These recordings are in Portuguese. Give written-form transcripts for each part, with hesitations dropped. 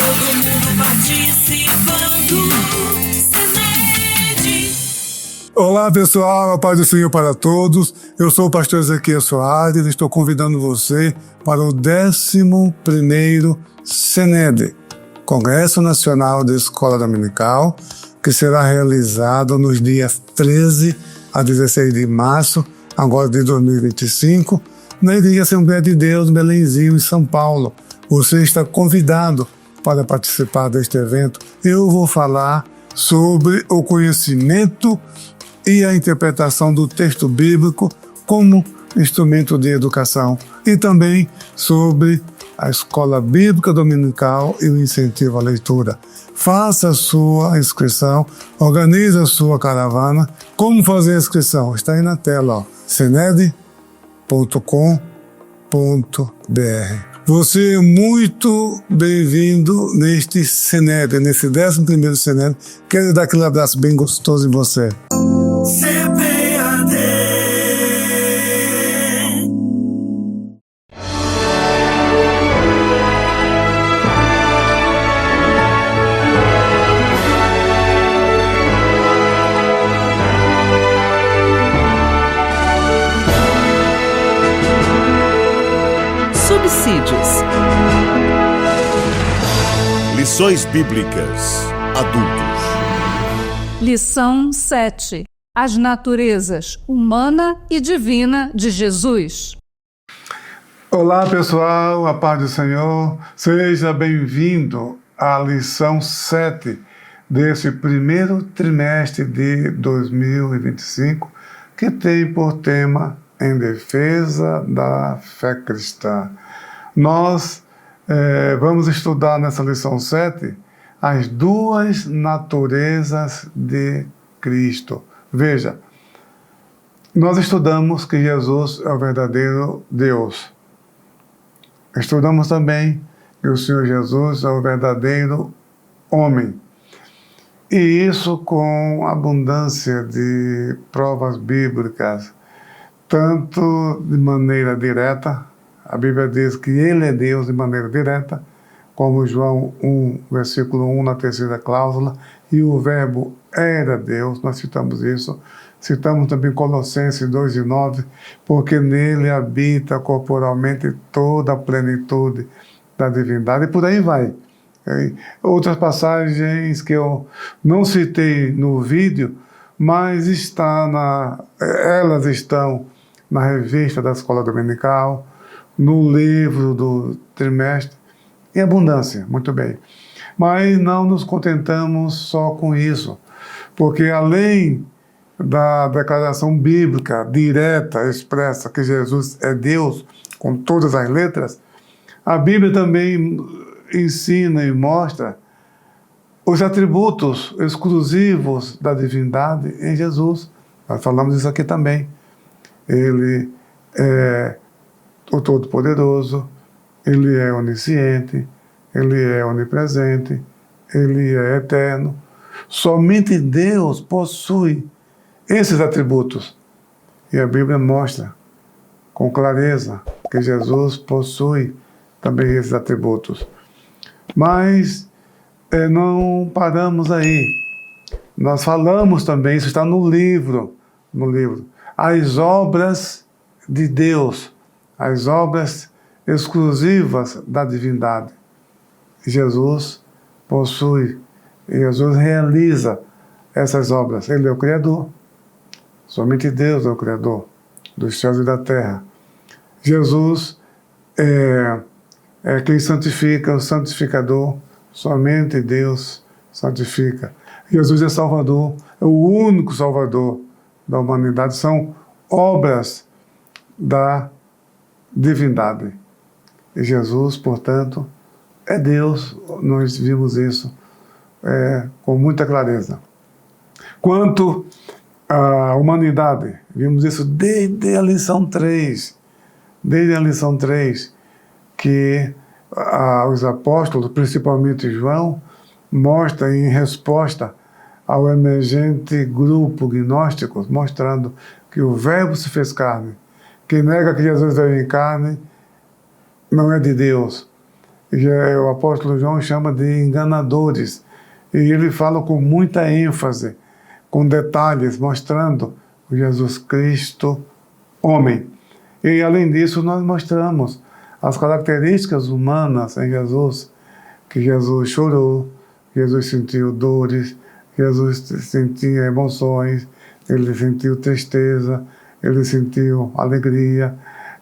Todo mundo participando. CENED. Olá pessoal, a paz do Senhor para todos. Eu sou o pastor Ezequiel Soares e estou convidando você para o 11º CENED, Congresso Nacional de Escola Dominical, que será realizado nos dias 13 a 16 de março, agora de 2025, na Igreja Assembleia de Deus, Belenzinho, em São Paulo. Você está convidado para participar deste evento. Eu vou falar sobre o conhecimento e a interpretação do texto bíblico como instrumento de educação e também sobre a escola bíblica dominical e o incentivo à leitura. Faça a sua inscrição, organize a sua caravana. Como fazer a inscrição? Está aí na tela, cened.com.br. Você é muito bem-vindo neste CENED, nesse 11º CENED. Quero dar aquele abraço bem gostoso em você. CPAD. Subsídios. Lições Bíblicas Adultos. Lição 7. As naturezas humana e divina de Jesus. Olá pessoal, a paz do Senhor. Seja bem-vindo à lição 7 desse primeiro trimestre de 2025, que tem por tema Em Defesa da Fé Cristã. Nós vamos estudar nessa lição 7 as duas naturezas de Cristo. Veja, nós estudamos que Jesus é o verdadeiro Deus. Estudamos também que o Senhor Jesus é o verdadeiro homem. E isso com abundância de provas bíblicas, tanto de maneira direta, a Bíblia diz que Ele é Deus de maneira direta, como João 1, versículo 1, na terceira cláusula, e o verbo era Deus, nós citamos isso. Citamos também Colossenses 2 e 9, porque nele habita corporalmente toda a plenitude da divindade, e por aí vai. Outras passagens que eu não citei no vídeo, mas elas estão na revista da Escola Dominical, no livro do trimestre, em abundância, muito bem. Mas não nos contentamos só com isso, porque além da declaração bíblica direta, expressa, que Jesus é Deus, com todas as letras, a Bíblia também ensina e mostra os atributos exclusivos da divindade em Jesus. Nós falamos isso aqui também. Ele é o Todo-Poderoso, Ele é onisciente, Ele é onipresente, Ele é eterno. Somente Deus possui esses atributos. E a Bíblia mostra com clareza que Jesus possui também esses atributos. Mas não paramos aí. Nós falamos também, isso está no livro, as obras de Deus, as obras exclusivas da divindade. Jesus possui, Jesus realiza essas obras. Ele é o Criador. Somente Deus é o Criador dos céus e da terra. Jesus é quem santifica, o santificador. Somente Deus santifica. Jesus é Salvador, é o único Salvador da humanidade. São obras da divindade. E Jesus, portanto, é Deus. Nós vimos isso com muita clareza. Quanto à humanidade, vimos isso desde a lição 3. Desde a lição 3, que os apóstolos, principalmente João, mostram em resposta ao emergente grupo gnóstico, mostrando que o Verbo se fez carne. Quem nega que Jesus veio em carne não é de Deus. o apóstolo João chama de enganadores. E ele fala com muita ênfase, com detalhes, mostrando o Jesus Cristo, homem. E, além disso, nós mostramos as características humanas em Jesus, que Jesus chorou, Jesus sentiu dores, Jesus sentia emoções, ele sentiu tristeza, ele sentiu alegria,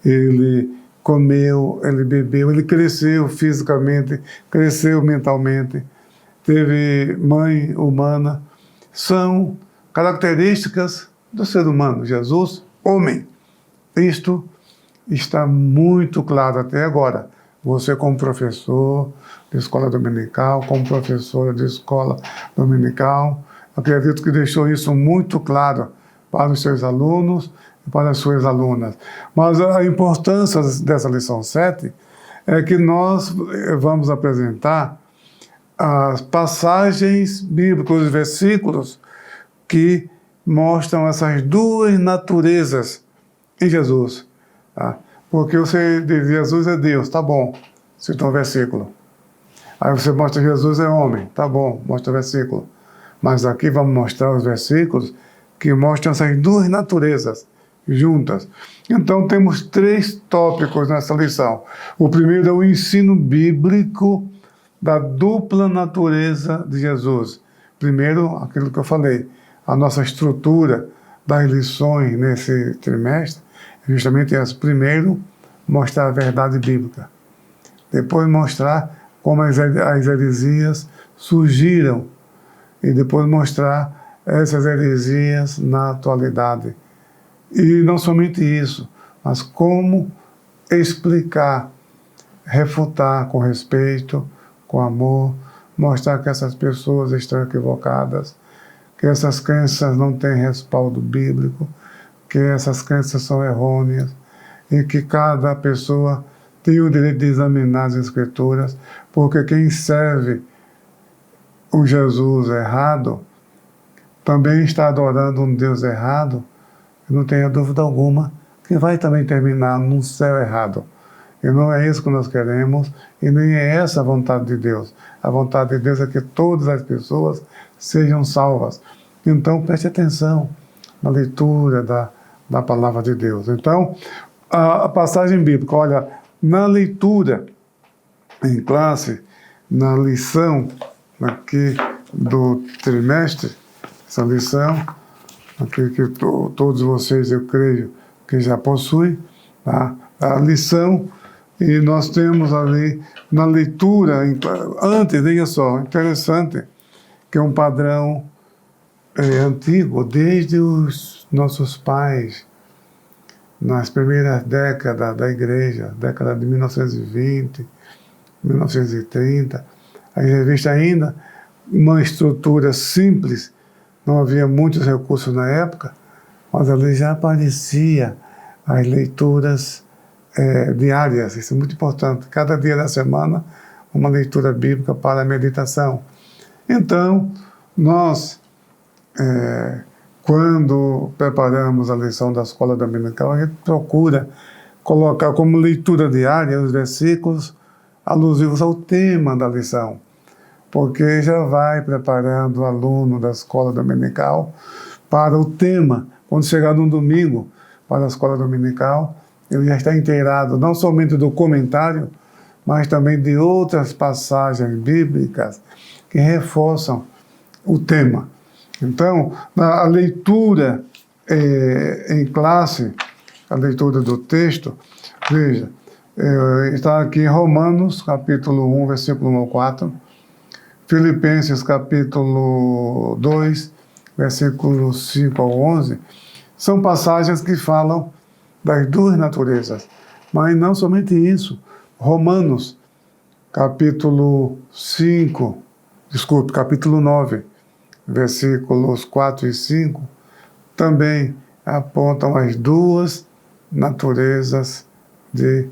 ele comeu, ele bebeu, ele cresceu fisicamente, cresceu mentalmente, teve mãe humana. São características do ser humano. Jesus, homem. Isto está muito claro até agora. Você, como professor de escola dominical, como professora de escola dominical, acredito que deixou isso muito claro para os seus alunos e para as suas alunas. Mas a importância dessa lição 7 é que nós vamos apresentar as passagens bíblicas, os versículos que mostram essas duas naturezas em Jesus. Tá? Porque você diz, Jesus é Deus, tá bom, cita um versículo. Aí você mostra Jesus é homem, tá bom, mostra o versículo. Mas aqui vamos mostrar os versículos que mostram essas duas naturezas juntas. Então temos 3 tópicos nessa lição. O primeiro é o ensino bíblico da dupla natureza de Jesus. Primeiro, aquilo que eu falei, a nossa estrutura das lições nesse trimestre, justamente essa. Primeiro, mostrar a verdade bíblica. Depois, mostrar como as heresias surgiram. E depois, mostrar essas heresias na atualidade. E não somente isso, mas como explicar, refutar com respeito, com amor, mostrar que essas pessoas estão equivocadas, que essas crenças não têm respaldo bíblico, que essas crenças são errôneas e que cada pessoa tem o direito de examinar as Escrituras, porque quem serve o Jesus errado também está adorando um Deus errado, e não tenha dúvida alguma que vai também terminar num céu errado. E não é isso que nós queremos, e nem é essa a vontade de Deus. A vontade de Deus é que todas as pessoas sejam salvas. Então, preste atenção na leitura da palavra de Deus. Então, a passagem bíblica, olha, na leitura em classe, na lição aqui do trimestre, essa lição, aqui que todos vocês, eu creio, que já possuem, tá? A lição. E nós temos ali, na leitura, antes, veja só, interessante, que é um padrão antigo, desde os nossos pais, nas primeiras décadas da igreja, década de 1920, 1930, a revista ainda, uma estrutura simples, não havia muitos recursos na época, mas ali já aparecia as leituras diárias, isso é muito importante. Cada dia da semana, uma leitura bíblica para a meditação. Então, nós, quando preparamos a lição da escola dominical, a gente procura colocar como leitura diária os versículos alusivos ao tema da lição, porque já vai preparando o aluno da escola dominical para o tema. Quando chegar no domingo para a escola dominical, ele já está inteirado não somente do comentário, mas também de outras passagens bíblicas que reforçam o tema. Então, a leitura em classe, a leitura do texto, veja, está aqui em Romanos, capítulo 1, versículo 1 ao 4, Filipenses, capítulo 2, versículos 5 ao 11, são passagens que falam das duas naturezas. Mas não somente isso. Romanos, capítulo 9, versículos 4 e 5, também apontam as duas naturezas de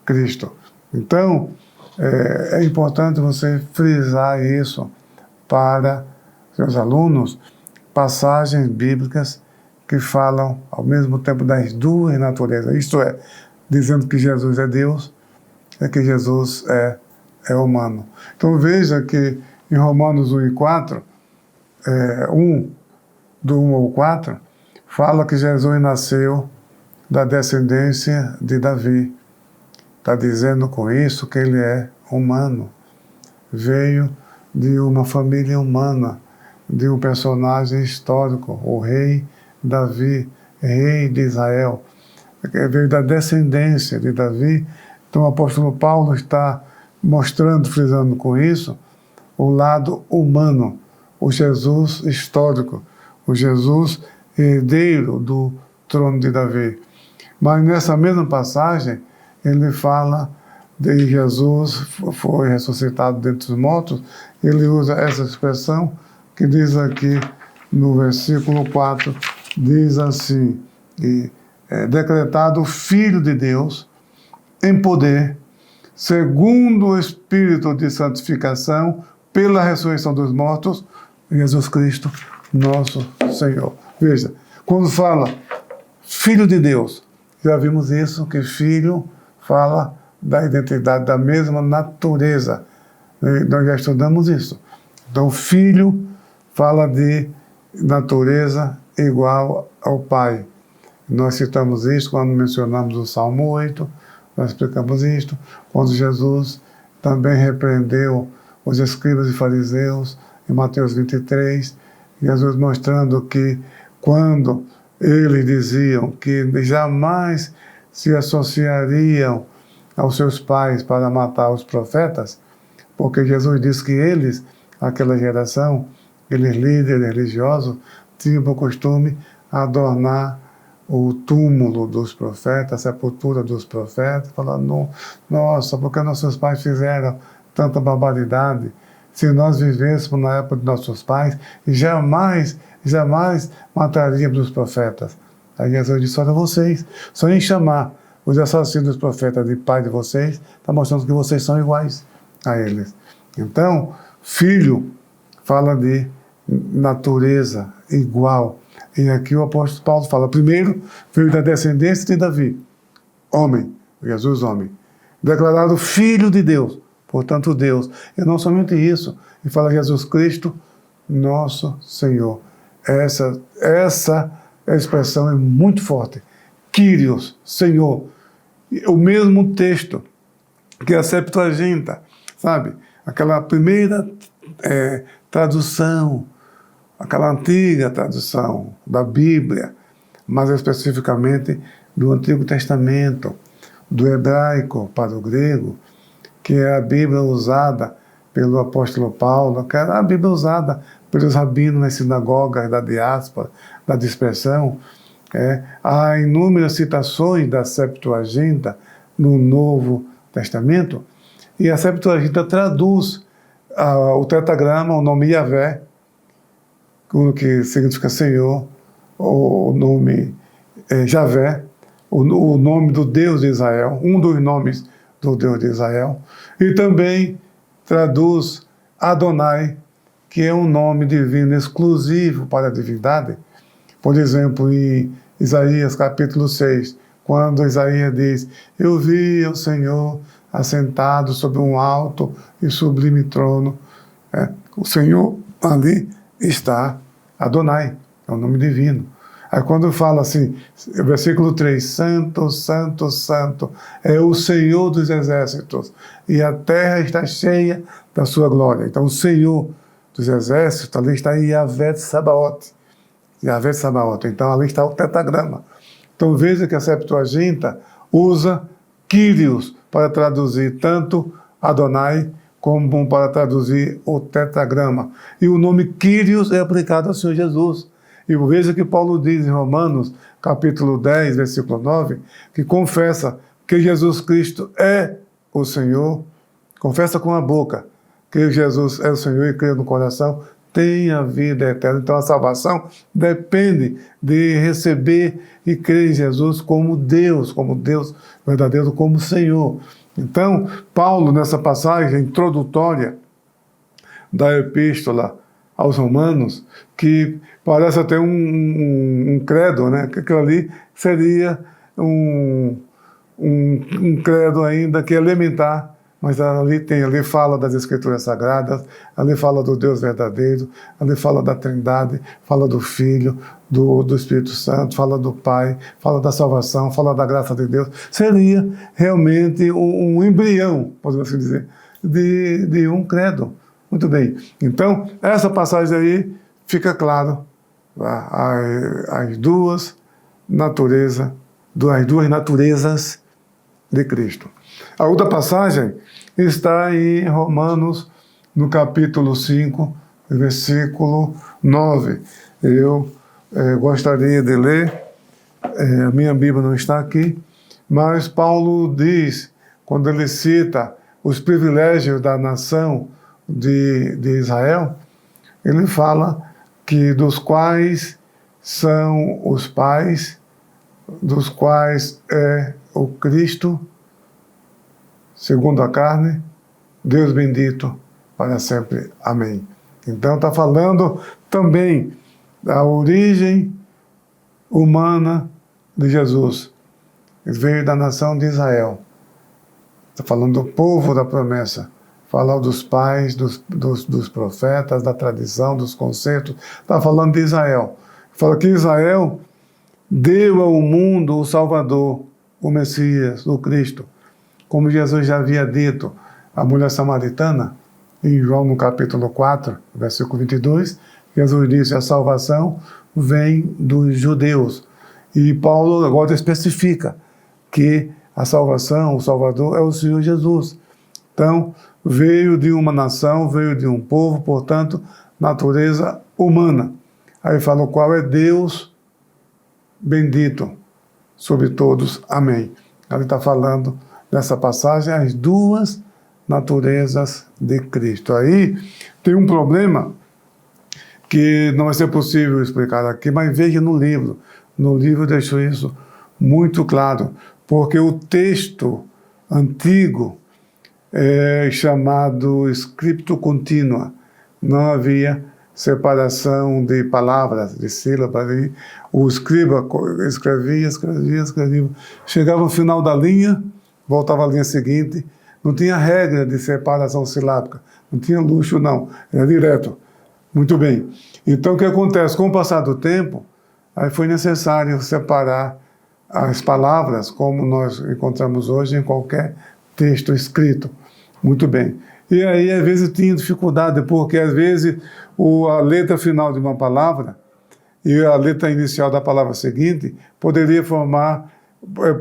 Cristo. Então, é importante você frisar isso para seus alunos, passagens bíblicas que falam ao mesmo tempo das duas naturezas, isto é, dizendo que Jesus é Deus e que Jesus é é humano. Então veja que em Romanos 1 e 4, 1 ao 4, fala que Jesus nasceu da descendência de Davi. Está dizendo com isso que ele é humano. Veio de uma família humana, de um personagem histórico, o rei Davi, rei de Israel. Veio da descendência de Davi. Então o apóstolo Paulo está mostrando, frisando com isso, o lado humano, o Jesus histórico, o Jesus herdeiro do trono de Davi. Mas nessa mesma passagem, ele fala de Jesus foi ressuscitado dentre os mortos. Ele usa essa expressão que diz aqui no versículo 4, diz assim, e é decretado Filho de Deus em poder, segundo o Espírito de santificação, pela ressurreição dos mortos, Jesus Cristo, nosso Senhor. Veja, quando fala Filho de Deus, já vimos isso, que Filho fala da identidade, da mesma natureza. Nós já estudamos isso. Então, Filho fala de natureza igual ao Pai. Nós citamos isso quando mencionamos o Salmo 8, nós explicamos isto, quando Jesus também repreendeu os escribas e fariseus, em Mateus 23, Jesus mostrando que quando eles diziam que jamais se associariam aos seus pais para matar os profetas, porque Jesus disse que eles, aquela geração, aqueles líderes religiosos, tinham por costume adornar o túmulo dos profetas, a sepultura dos profetas, falando, nossa, porque nossos pais fizeram tanta barbaridade? Se nós vivêssemos na época de nossos pais, jamais mataríamos os profetas. Aí Jesus disse, olha vocês, só em chamar os assassinos dos profetas de pai de vocês, está mostrando que vocês são iguais a eles. Então, filho fala de natureza igual. E aqui o apóstolo Paulo fala, primeiro, veio da descendência de Davi, homem, Jesus homem, declarado Filho de Deus, portanto Deus. E não somente isso, ele fala Jesus Cristo, nosso Senhor. Essa expressão é muito forte. Kyrios, Senhor. O mesmo texto que a Septuaginta, sabe? Aquela primeira tradução, aquela antiga tradução da Bíblia, mais especificamente do Antigo Testamento, do hebraico para o grego, que é a Bíblia usada pelo apóstolo Paulo, que era a Bíblia usada pelos rabinos nas sinagogas da diáspora, da dispersão. Há inúmeras citações da Septuaginta no Novo Testamento, e a Septuaginta traduz o tetragrama, o nome Yahvé, que significa Senhor, o nome Javé, o nome do Deus de Israel, um dos nomes do Deus de Israel, e também traduz Adonai, que é um nome divino exclusivo para a divindade. Por exemplo, em Isaías capítulo 6, quando Isaías diz, eu vi o Senhor assentado sobre um alto e sublime trono, o Senhor ali está, Adonai, é um nome divino. Aí quando fala assim, versículo 3, Santo, Santo, Santo, é o Senhor dos exércitos, e a terra está cheia da sua glória. Então o Senhor dos exércitos, ali está Yahvé Sabaoth. Yahvé Sabaoth. Então ali está o tetragrama. Então veja que a Septuaginta usa Kyrios para traduzir tanto Adonai como para traduzir o tetragrama. E o nome Kyrios é aplicado ao Senhor Jesus. E veja que Paulo diz em Romanos, capítulo 10, versículo 9, que confessa que Jesus Cristo é o Senhor, confessa com a boca que Jesus é o Senhor e crê no coração, tem a vida eterna. Então a salvação depende de receber e crer em Jesus como Deus verdadeiro, como Senhor. Então, Paulo, nessa passagem introdutória da epístola aos Romanos, que parece até um credo, né? Que aquilo ali seria um credo ainda que é elementar mas ali fala das Escrituras Sagradas, ali fala do Deus verdadeiro, ali fala da Trindade, fala do Filho, do Espírito Santo, fala do Pai, fala da salvação, fala da graça de Deus. Seria realmente um embrião, podemos assim dizer, de um credo. Muito bem. Então, essa passagem aí fica claro as duas naturezas de Cristo. A outra passagem está em Romanos, no capítulo 5, versículo 9. Eu gostaria de ler, a minha Bíblia não está aqui, mas Paulo diz, quando ele cita os privilégios da nação de Israel, ele fala que dos quais são os pais, dos quais é o Cristo, segundo a carne, Deus bendito para sempre. Amém. Então está falando também da origem humana de Jesus. Ele veio da nação de Israel. Está falando do povo da promessa. Fala dos pais, dos profetas, da tradição, dos conceitos. Está falando de Israel. Fala que Israel deu ao mundo o Salvador, o Messias, o Cristo. Como Jesus já havia dito à mulher samaritana, em João no capítulo 4, versículo 22, Jesus disse: a salvação vem dos judeus. E Paulo agora especifica que a salvação, o Salvador, é o Senhor Jesus. Então, veio de uma nação, veio de um povo, portanto, natureza humana. Aí fala o qual é Deus bendito sobre todos. Amém. Ele está falando nessa passagem as duas naturezas de Cristo. Aí tem um problema que não vai ser possível explicar aqui, mas veja no livro. No livro deixou isso muito claro, porque o texto antigo é chamado scripto continua. Não havia separação de palavras, de sílabas. E o escriba escrevia. Chegava no final da linha, voltava à linha seguinte. Não tinha regra de separação silábica. Não tinha luxo, não. Era direto. Muito bem. Então, o que acontece? Com o passar do tempo, aí foi necessário separar as palavras, como nós encontramos hoje em qualquer texto escrito. Muito bem. E aí, às vezes, tinha dificuldade, porque, às vezes, a letra final de uma palavra e a letra inicial da palavra seguinte poderia formar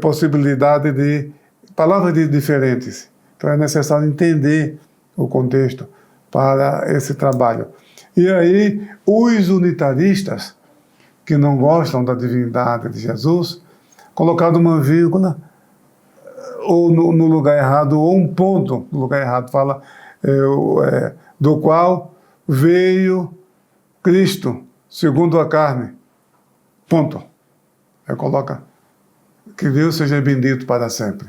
possibilidade de palavras diferentes. Então, é necessário entender o contexto para esse trabalho. E aí, os unitaristas, que não gostam da divindade de Jesus, colocaram uma vírgula ou no lugar errado, ou um ponto no lugar errado, fala do qual veio Cristo, segundo a carne, ponto. Aí coloca que Deus seja bendito para sempre.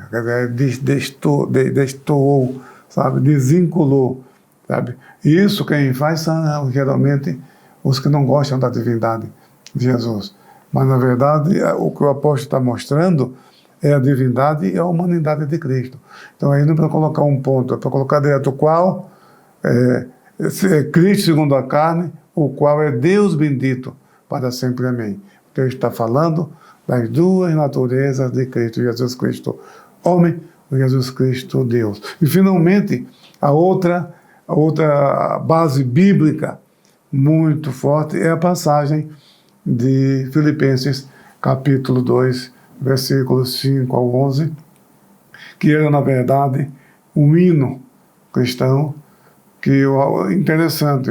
Destoou, sabe? Desvinculou, sabe? E isso quem faz são geralmente os que não gostam da divindade de Jesus. Mas, na verdade, o que o apóstolo está mostrando é a divindade e a humanidade de Cristo. Então, aí não é para colocar um ponto, é para colocar direto o qual é Cristo segundo a carne, o qual é Deus bendito para sempre. Amém. Deus está falando das duas naturezas de Cristo, Jesus Cristo homem, Jesus Cristo Deus. E, finalmente, a outra base bíblica muito forte é a passagem de Filipenses, capítulo 2, versículos 5 ao 11, que era, na verdade, um hino cristão, que interessante,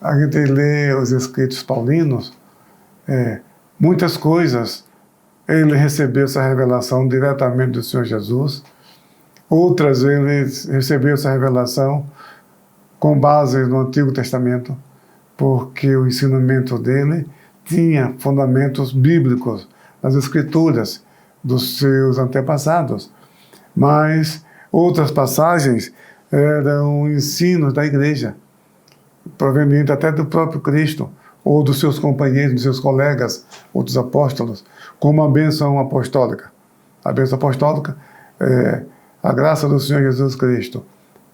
a gente lê os escritos paulinos, muitas coisas, ele recebeu essa revelação diretamente do Senhor Jesus, outras ele recebeu essa revelação com base no Antigo Testamento, porque o ensinamento dele tinha fundamentos bíblicos nas Escrituras dos seus antepassados. Mas outras passagens eram ensinos da igreja, provenientes até do próprio Cristo, ou dos seus companheiros, dos seus colegas, ou dos apóstolos, como a bênção apostólica. A bênção apostólica a graça do Senhor Jesus Cristo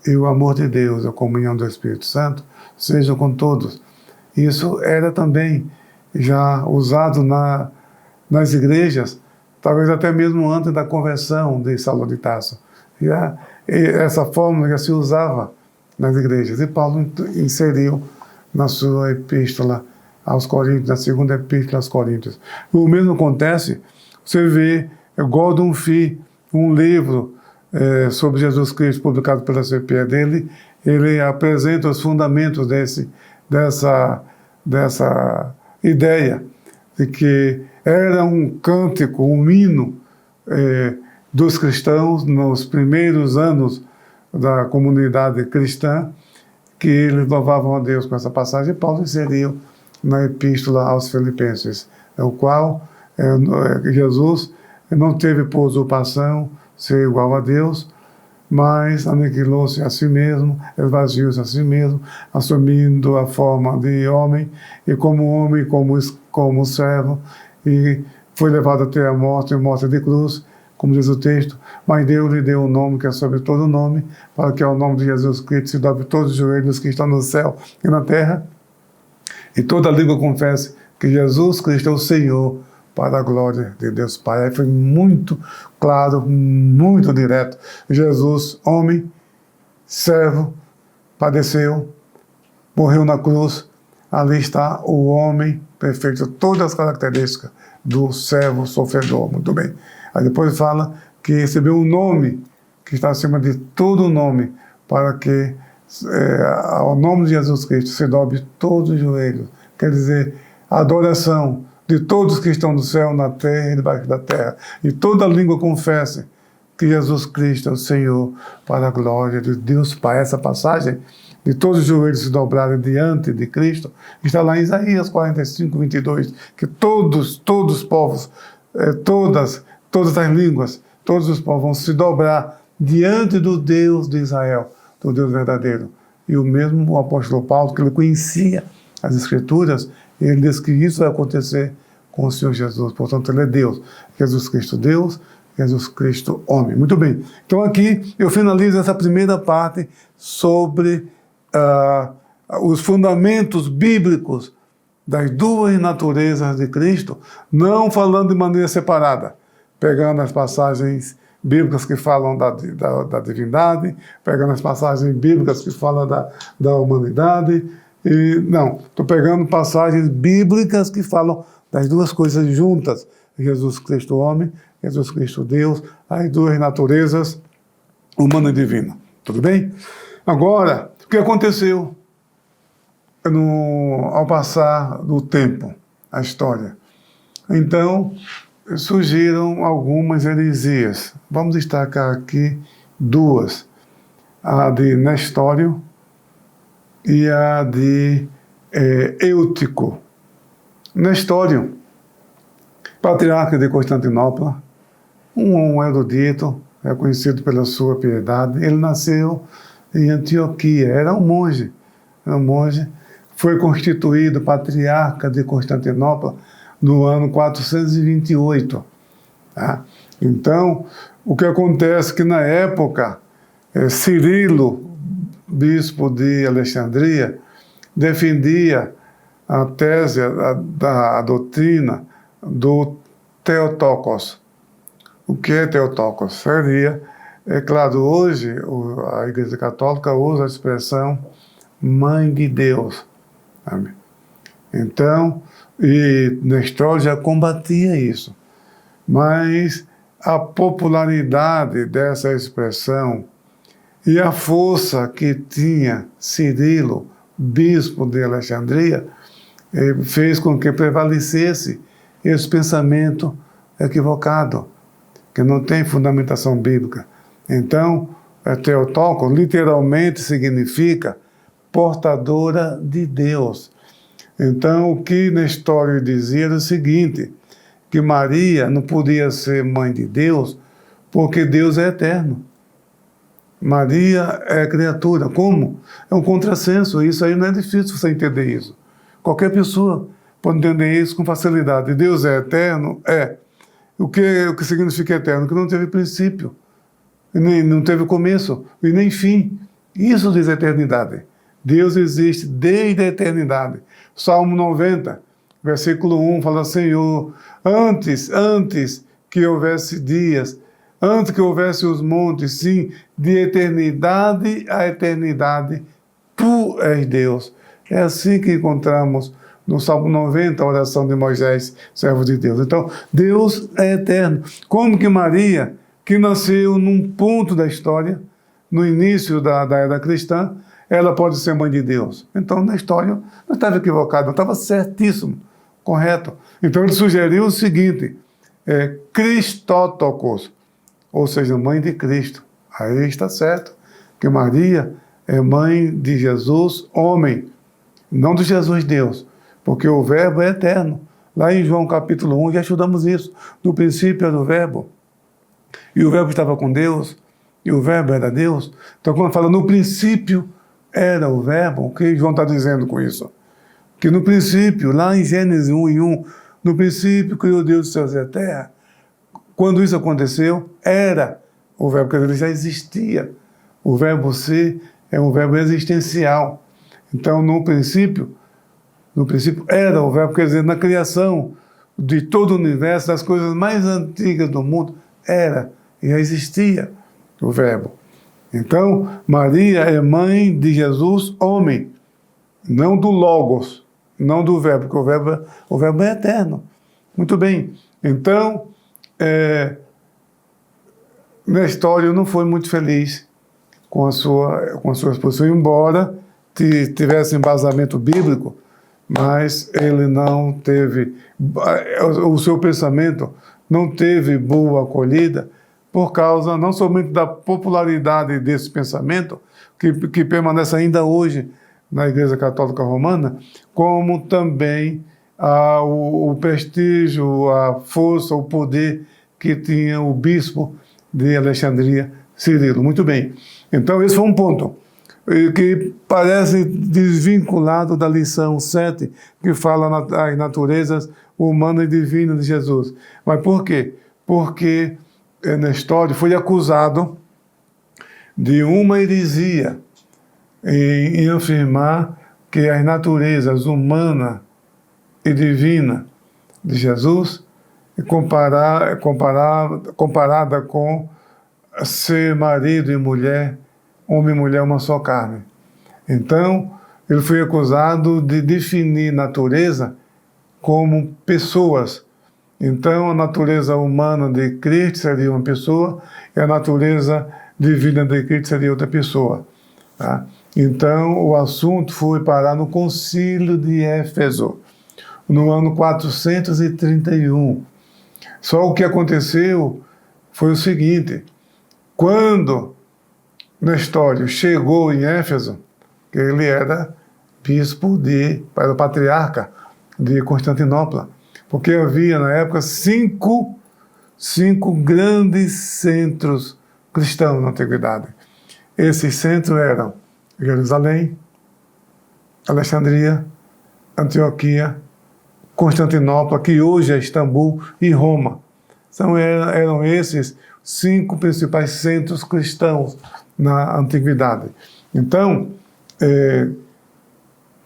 e o amor de Deus, a comunhão do Espírito Santo, sejam com todos. Isso era também já usado nas igrejas, talvez até mesmo antes da conversão de Saulo de Tarso. Essa fórmula já se usava nas igrejas, e Paulo inseriu na sua epístola aos Coríntios, na segunda epístola aos Coríntios. O mesmo acontece, você vê Gordon Fee, um livro sobre Jesus Cristo, publicado pela CPE dele, ele apresenta os fundamentos dessa ideia de que era um cântico, um hino dos cristãos nos primeiros anos da comunidade cristã, que eles louvavam a Deus com essa passagem. Paulo inseriu na epístola aos Filipenses, o qual Jesus não teve por usurpação ser igual a Deus, mas aniquilou-se a si mesmo, esvaziou-se a si mesmo, assumindo a forma de homem, e como homem, como servo, e foi levado até a morte de cruz, como diz o texto, mas Deus lhe deu um nome que é sobre todo nome, para que ao nome de Jesus Cristo se dobre todos os joelhos que estão no céu e na terra, e toda língua confesse que Jesus Cristo é o Senhor, para a glória de Deus Pai. Aí foi muito claro, muito direto. Jesus, homem, servo, padeceu, morreu na cruz. Ali está o homem perfeito, todas as características do servo sofredor. Muito bem. Aí depois fala que recebeu um nome que está acima de todo nome, para que ao nome de Jesus Cristo se dobre todos os joelhos. Quer dizer, a adoração de todos que estão no céu, na terra e debaixo da terra. E toda língua confesse que Jesus Cristo é o Senhor, para a glória de Deus Pai. Essa passagem, de todos os joelhos se dobrarem diante de Cristo, está lá em Isaías 45, 22, que todos os povos, todas as línguas, todos os povos vão se dobrar diante do Deus de Israel, do Deus verdadeiro. E o mesmo apóstolo Paulo, que ele conhecia as Escrituras, ele diz que isso vai acontecer com o Senhor Jesus. Portanto, ele é Deus. Jesus Cristo Deus, Jesus Cristo homem. Muito bem. Então aqui eu finalizo essa primeira parte sobre os fundamentos bíblicos das duas naturezas de Cristo, não falando de maneira separada, pegando as passagens bíblicas que falam da divindade, pegando as passagens bíblicas que falam da humanidade. Não, estou pegando passagens bíblicas que falam das duas coisas juntas. Jesus Cristo homem, Jesus Cristo Deus, as duas naturezas, humana e divina. Tudo bem? Agora, o que aconteceu ao passar do tempo, a história? Então, surgiram algumas heresias. Vamos destacar aqui duas. A de Nestório e a de Eutico. Nestório, patriarca de Constantinopla, um erudito, conhecido pela sua piedade. Ele nasceu em Antioquia, era um monge, foi constituído patriarca de Constantinopla no ano 428. Tá? Então, o que acontece é que na época, Cirilo, bispo de Alexandria, defendia a tese, a doutrina do Theotokos. O que é Theotokos? Seria, claro, hoje a Igreja Católica usa a expressão Mãe de Deus. Sabe? Então, e Nestório já combatia isso. Mas a popularidade dessa expressão e a força que tinha Cirilo, bispo de Alexandria, fez com que prevalecesse esse pensamento equivocado, que não tem fundamentação bíblica. Então, Theotokos literalmente significa portadora de Deus. Então, o que Nestório dizia era o seguinte, que Maria não podia ser mãe de Deus, porque Deus é eterno. Maria é criatura. Como? É um contrassenso. Isso aí não é difícil você entender isso. Qualquer pessoa pode entender isso com facilidade. Deus é eterno? É. O que significa eterno? Que não teve princípio. não teve começo e nem fim. Isso diz a eternidade. Deus existe desde a eternidade. Salmo 90, versículo 1 fala: Senhor, antes que houvesse dias, antes que houvesse os montes, sim, de eternidade a eternidade, Tu és Deus. É assim que encontramos no Salmo 90, a oração de Moisés, servo de Deus. Então, Deus é eterno. Como que Maria, que nasceu num ponto da história, no início da era cristã, ela pode ser mãe de Deus? Então, na história, não estava equivocado, não estava certíssimo, correto. Então, ele sugeriu o seguinte: Cristotokos, ou seja, mãe de Cristo. Aí está certo, que Maria é mãe de Jesus, homem, não de Jesus Deus, porque o verbo é eterno. Lá em João capítulo 1, já estudamos isso. No princípio era o verbo, e o verbo estava com Deus, e o verbo era Deus. Então, quando fala no princípio era o verbo, o que João está dizendo com isso? Que no princípio, lá em Gênesis 1:1, no princípio criou Deus os céus e a terra. Quando isso aconteceu, era o verbo, quer dizer, ele já existia. O verbo ser é um verbo existencial. Então, no princípio era o verbo, quer dizer, na criação de todo o universo, das coisas mais antigas do mundo, era e já existia o verbo. Então, Maria é mãe de Jesus, homem, não do Logos, não do verbo, porque o verbo é eterno. Muito bem. Então, na história, eu não fui muito feliz com a sua exposição, embora tivesse embasamento bíblico, mas ele não teve, o seu pensamento não teve boa acolhida por causa não somente da popularidade desse pensamento, que permanece ainda hoje na Igreja Católica Romana, como também o prestígio, a força, o poder que tinha o bispo de Alexandria, Cirilo. Muito bem. Então, esse foi um ponto que parece desvinculado da lição 7, que fala das naturezas humana e divina de Jesus. Mas por quê? Porque Nestório foi acusado de uma heresia em afirmar que as naturezas humana e divina de Jesus, comparada com ser marido e mulher, homem e mulher, uma só carne. Então, ele foi acusado de definir natureza como pessoas. Então, a natureza humana de Cristo seria uma pessoa e a natureza divina de Cristo seria outra pessoa. Tá? Então, o assunto foi parar no Concílio de Éfeso, no ano 431. Só o que aconteceu foi o seguinte: quando Nestório chegou em Éfeso, que ele era bispo era patriarca de Constantinopla, porque havia na época cinco grandes centros cristãos na antiguidade. Esses centros eram Jerusalém, Alexandria, Antioquia, Constantinopla, que hoje é Istambul, e Roma. Então eram esses 5 principais centros cristãos na antiguidade. Então,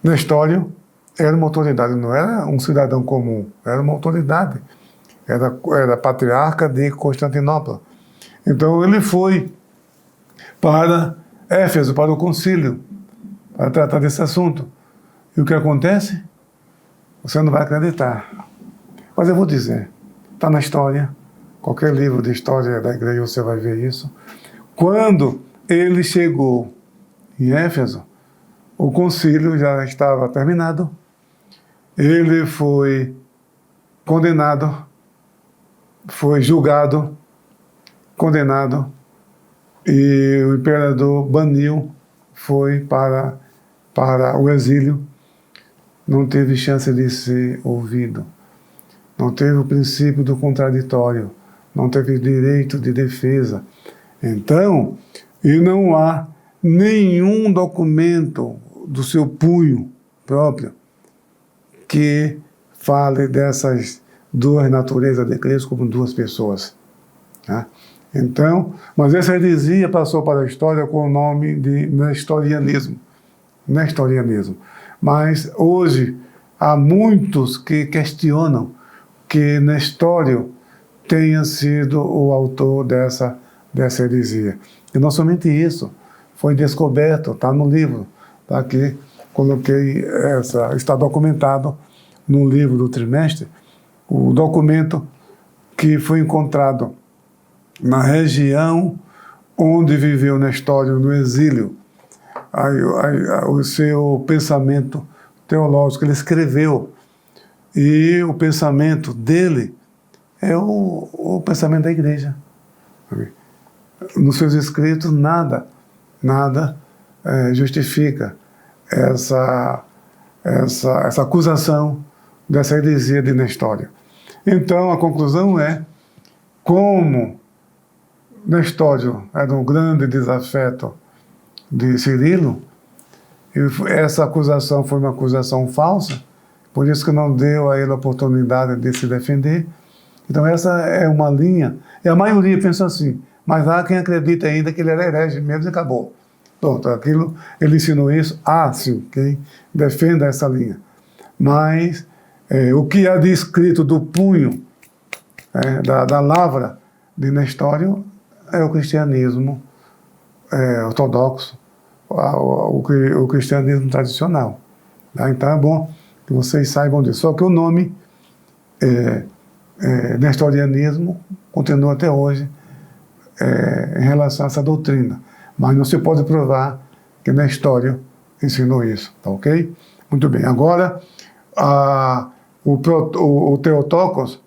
Nestório era uma autoridade, não era um cidadão comum, era uma autoridade. Era patriarca de Constantinopla. Então ele foi para Éfeso, para o concílio, para tratar desse assunto. E o que acontece? Você não vai acreditar. Mas eu vou dizer, está na história, qualquer livro de história da igreja você vai ver isso. Quando ele chegou em Éfeso, o concílio já estava terminado, ele foi condenado, foi julgado, condenado, e o imperador baniu, foi para o exílio. Não teve chance de ser ouvido, não teve o princípio do contraditório, não teve direito de defesa. Então, e não há nenhum documento do seu punho próprio que fale dessas duas naturezas de Cristo como duas pessoas. Tá? Então, mas essa heresia passou para a história com o nome de nestorianismo. Nestorianismo. Mas hoje há muitos que questionam que Nestório tenha sido o autor dessa heresia. E não somente isso, foi descoberto, está no livro, tá aqui, coloquei está documentado no livro do trimestre, o documento que foi encontrado na região onde viveu Nestório no exílio. O seu pensamento teológico, ele escreveu, e o pensamento dele é o pensamento da igreja. Nos seus escritos, nada justifica essa acusação dessa heresia de Nestório. Então, a conclusão é, como Nestório era um grande desafeto de Cirilo, e essa acusação foi uma acusação falsa, por isso que não deu a ele a oportunidade de se defender. Então essa é uma linha, e a maioria pensa assim, mas há quem acredita ainda que ele era herege mesmo e acabou. Pronto, aquilo, ele ensinou isso, sim, quem defenda essa linha. Mas o que há de escrito do punho, da lavra de Nestório, é o cristianismo ortodoxo, o cristianismo tradicional. Tá? Então é bom que vocês saibam disso. Só que o nome nestorianismo continua até hoje em relação a essa doutrina. Mas não se pode provar que Nestório ensinou isso. Tá ok? Muito bem. Agora, o Theotokos,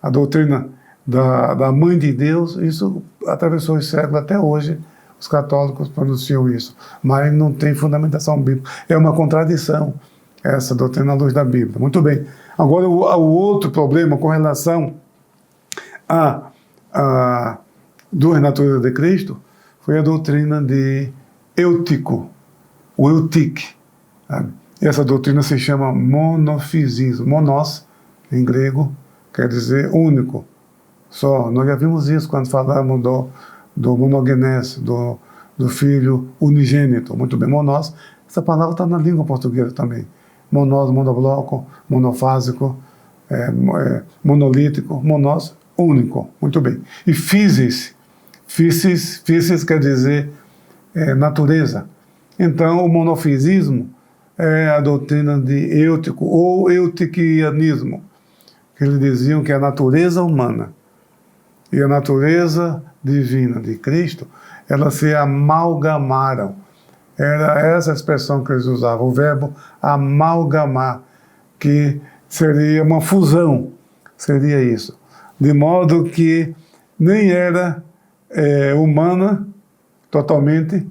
a doutrina da Mãe de Deus, isso atravessou os séculos até hoje. Os católicos pronunciam isso, mas não tem fundamentação bíblica. É uma contradição, essa doutrina à luz da Bíblia. Muito bem. Agora, o outro problema com relação a duas naturezas de Cristo foi a doutrina de Eutico, o Eutique. Essa doutrina se chama monofisismo. Monos, em grego, quer dizer único, só. Nós já vimos isso quando falamos do monogenés, do filho unigênito. Muito bem, monós, essa palavra está na língua portuguesa também. Monós, monobloco, monofásico, monolítico, monós, único. Muito bem. E physis quer dizer natureza. Então, o monofisismo é a doutrina de Eutico, ou eutiquianismo, que eles diziam que a natureza humana e a natureza divina de Cristo, elas se amalgamaram. Era essa expressão que eles usavam, o verbo amalgamar, que seria uma fusão, seria isso. De modo que nem era humana totalmente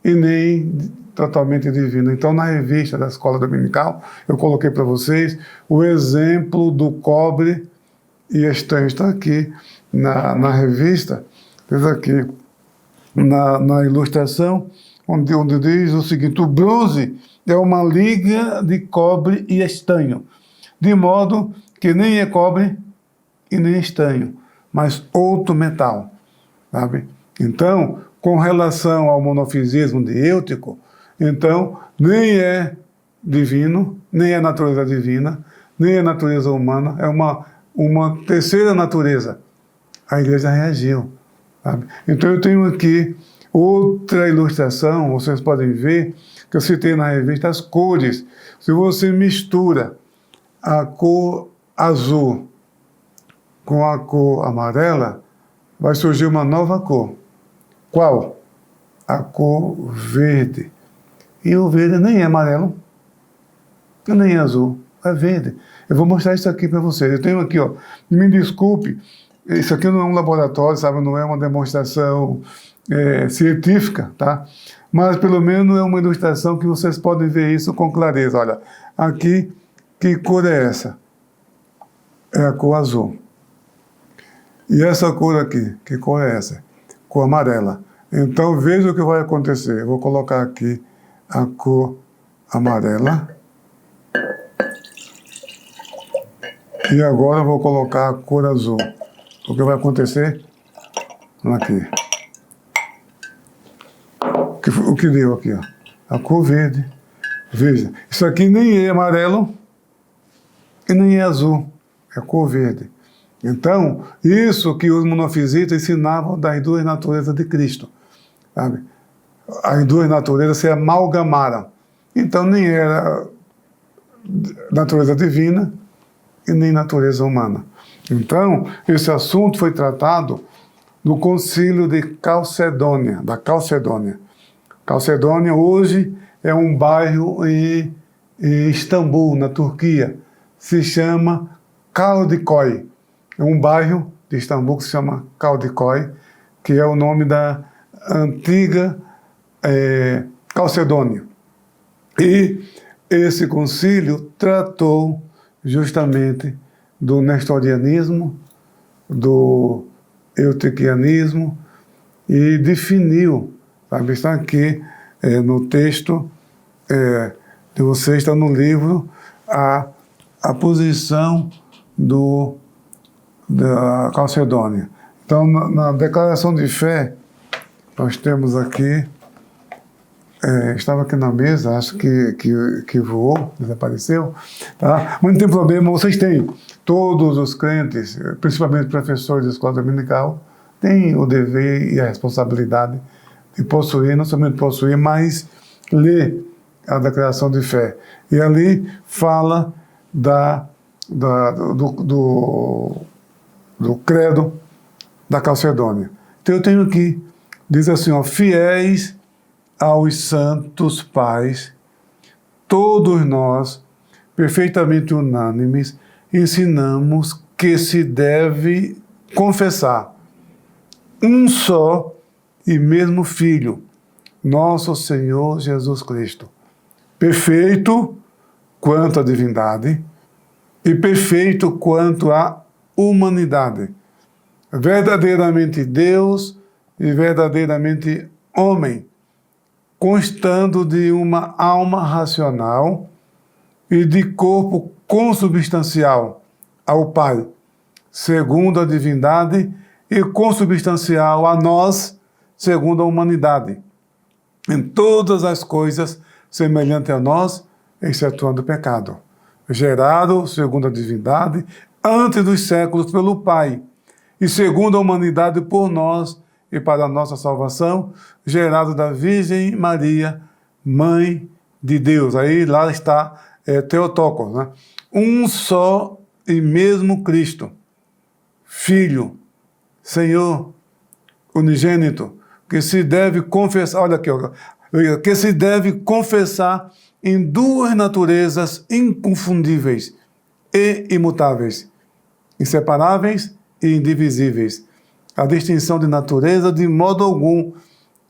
e nem totalmente divina. Então, na revista da Escola Dominical, eu coloquei para vocês o exemplo do cobre e estanho. Está aqui na revista, diz aqui na ilustração, onde diz o seguinte: o bronze é uma liga de cobre e estanho, de modo que nem é cobre e nem estanho, mas outro metal. Sabe? Então, com relação ao monofisismo de Eutico, então, nem é divino, nem é natureza divina, nem é natureza humana, é uma terceira natureza. A igreja reagiu. Sabe? Então, eu tenho aqui outra ilustração, vocês podem ver, que eu citei na revista, as cores. Se você mistura a cor azul com a cor amarela, vai surgir uma nova cor. Qual? A cor verde. E o verde nem é amarelo, nem é azul, é verde. Eu vou mostrar isso aqui para vocês. Eu tenho aqui, ó, me desculpe, isso aqui não é um laboratório, sabe? Não é uma demonstração científica, tá? Mas pelo menos é uma ilustração que vocês podem ver isso com clareza. Olha, aqui, que cor é essa? É a cor azul. E essa cor aqui, que cor é essa? Cor amarela. Então veja o que vai acontecer. Eu vou colocar aqui a cor amarela. E agora eu vou colocar a cor azul. O que vai acontecer? Aqui. O que deu aqui, ó? A cor verde. Veja, isso aqui nem é amarelo e nem é azul, é cor verde. Então, isso que os monofisitas ensinavam das duas naturezas de Cristo, sabe? As duas naturezas se amalgamaram. Então, nem era natureza divina e nem natureza humana. Então, esse assunto foi tratado no Concílio de Calcedônia, da Calcedônia. Calcedônia hoje é um bairro em Istambul, na Turquia. Se chama Kaldikoi. É um bairro de Istambul que se chama Kaldikoi, que é o nome da antiga Calcedônia. E esse concílio tratou justamente do nestorianismo, do eutiquianismo e definiu, sabe, está aqui no texto de vocês, está no livro, a posição da Calcedônia. Então, na declaração de fé, nós temos aqui, estava aqui na mesa, acho que voou, desapareceu, tá? Mas não tem problema, vocês têm, todos os crentes, principalmente professores de escola dominical, têm o dever e a responsabilidade de possuir, não somente possuir, mas ler a declaração de fé. E ali fala do credo da Calcedônia. Então eu tenho aqui, diz assim, ó, fiéis aos santos pais, todos nós, perfeitamente unânimes, ensinamos que se deve confessar um só e mesmo Filho, nosso Senhor Jesus Cristo, perfeito quanto à divindade e perfeito quanto à humanidade, verdadeiramente Deus e verdadeiramente homem, constando de uma alma racional e de corpo consubstancial ao Pai, segundo a divindade, e consubstancial a nós, segundo a humanidade, em todas as coisas semelhante a nós, excetuando o pecado, gerado, segundo a divindade, antes dos séculos pelo Pai, e segundo a humanidade por nós e para a nossa salvação, gerado da Virgem Maria, Mãe de Deus. Aí lá está Theotokos, né? Um só e mesmo Cristo, Filho, Senhor, unigênito, que se deve confessar, olha aqui, que se deve confessar em duas naturezas inconfundíveis e imutáveis, inseparáveis e indivisíveis. A distinção de natureza, de modo algum,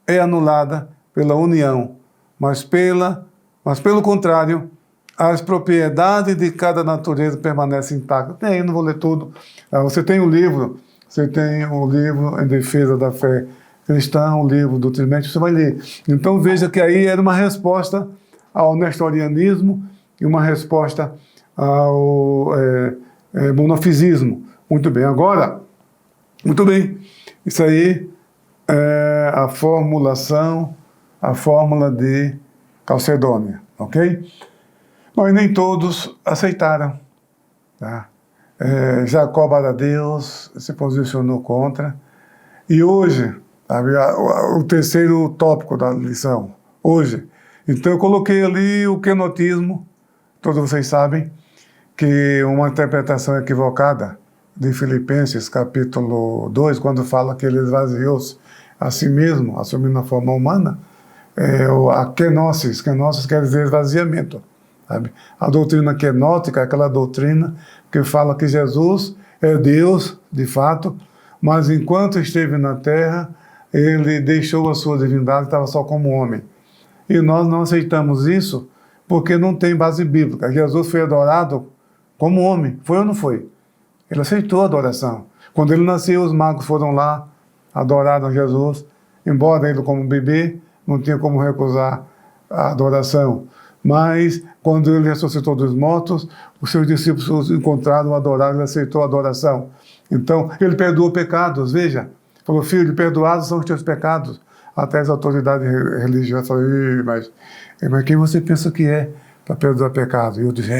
é anulada pela união, mas pelo contrário, as propriedades de cada natureza permanecem intactas. Eu não vou ler tudo. Você tem o livro Em Defesa da Fé Cristã, o livro do Trimestre, você vai ler. Então veja que aí era uma resposta ao nestorianismo e uma resposta ao monofisismo. Muito bem. Agora, muito bem, isso aí é a fórmula de Calcedônia, ok? Mas nem todos aceitaram, tá? Jacó Baradeus se posicionou contra. E hoje, sabe, o terceiro tópico da lição, hoje. Então eu coloquei ali o kenotismo, todos vocês sabem, que uma interpretação equivocada de Filipenses, capítulo 2, quando fala que ele esvaziou-se a si mesmo, assumindo a forma humana, a kenosis quer dizer esvaziamento. Sabe? A doutrina kenótica é aquela doutrina que fala que Jesus é Deus, de fato, mas enquanto esteve na terra, ele deixou a sua divindade, estava só como homem. E nós não aceitamos isso porque não tem base bíblica. Jesus foi adorado como homem, foi ou não foi? Ele aceitou a adoração. Quando ele nasceu, os magos foram lá, adoraram Jesus, embora ele como bebê, não tinha como recusar a adoração. Mas, quando ele ressuscitou dos mortos, os seus discípulos encontraram, adoraram, ele aceitou a adoração. Então, ele perdoou pecados, veja. falou, filho, perdoados são os teus pecados. Até as autoridades religiosas falaram, mas quem você pensa que é para perdoar pecado? E eu disse,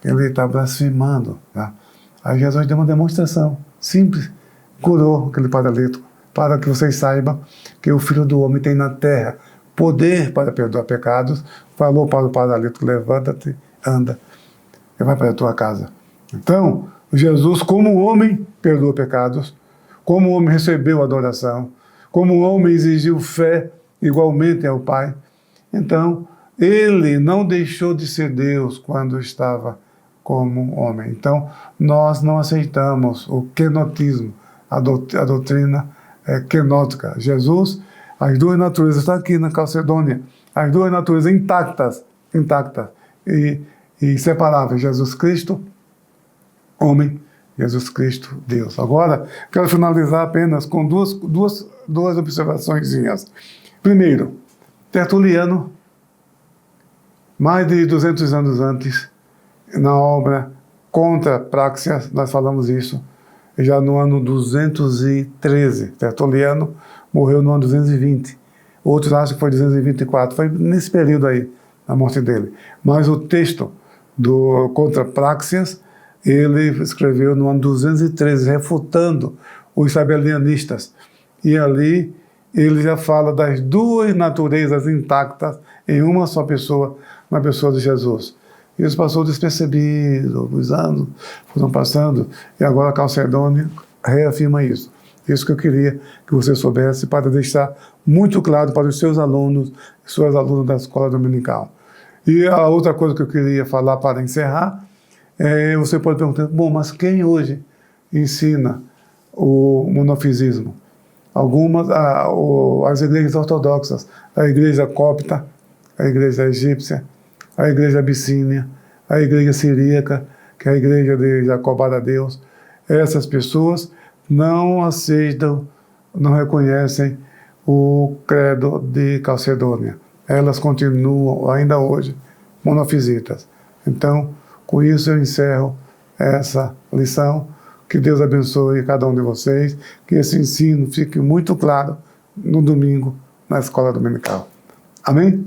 ele está blasfemando. Tá? Aí Jesus deu uma demonstração simples, curou aquele paralítico, para que vocês saibam que o Filho do Homem tem na terra poder para perdoar pecados. Falou para o paralítico, levanta-te, anda, e vai para a tua casa. Então, Jesus, como homem, perdoou pecados, como homem recebeu adoração, como homem exigiu fé igualmente ao Pai. Então, ele não deixou de ser Deus quando estava como homem. Então, nós não aceitamos o kenotismo, a doutrina kenótica. Jesus, as duas naturezas estão aqui na Calcedônia, as duas naturezas intactas e inseparáveis. Jesus Cristo, homem, Jesus Cristo, Deus. Agora, quero finalizar apenas com duas observaçõezinhas. Primeiro, Tertuliano, mais de 200 anos antes, na obra Contra Praxeas, nós falamos isso, já no ano 213. Tertuliano morreu no ano 220. Outros acham que foi 224. Foi nesse período aí, a morte dele. Mas o texto do Contra Praxeas, ele escreveu no ano 213, refutando os sabelianistas. E ali ele já fala das duas naturezas intactas em uma só pessoa, na pessoa de Jesus. Isso passou despercebido, os anos foram passando, e agora a Calcedônia reafirma isso. Isso que eu queria que você soubesse, para deixar muito claro para os seus alunos, suas alunas da escola dominical. E a outra coisa que eu queria falar para encerrar, você pode perguntar, bom, mas quem hoje ensina o monofisismo? As igrejas ortodoxas, a igreja copta, a igreja egípcia, a igreja abissínia, a igreja siríaca, que é a igreja de Jacobá a Deus. Essas pessoas não aceitam, não reconhecem o credo de Calcedônia. Elas continuam, ainda hoje, monofisitas. Então, com isso eu encerro essa lição. Que Deus abençoe cada um de vocês, que esse ensino fique muito claro no domingo, na escola dominical. Amém?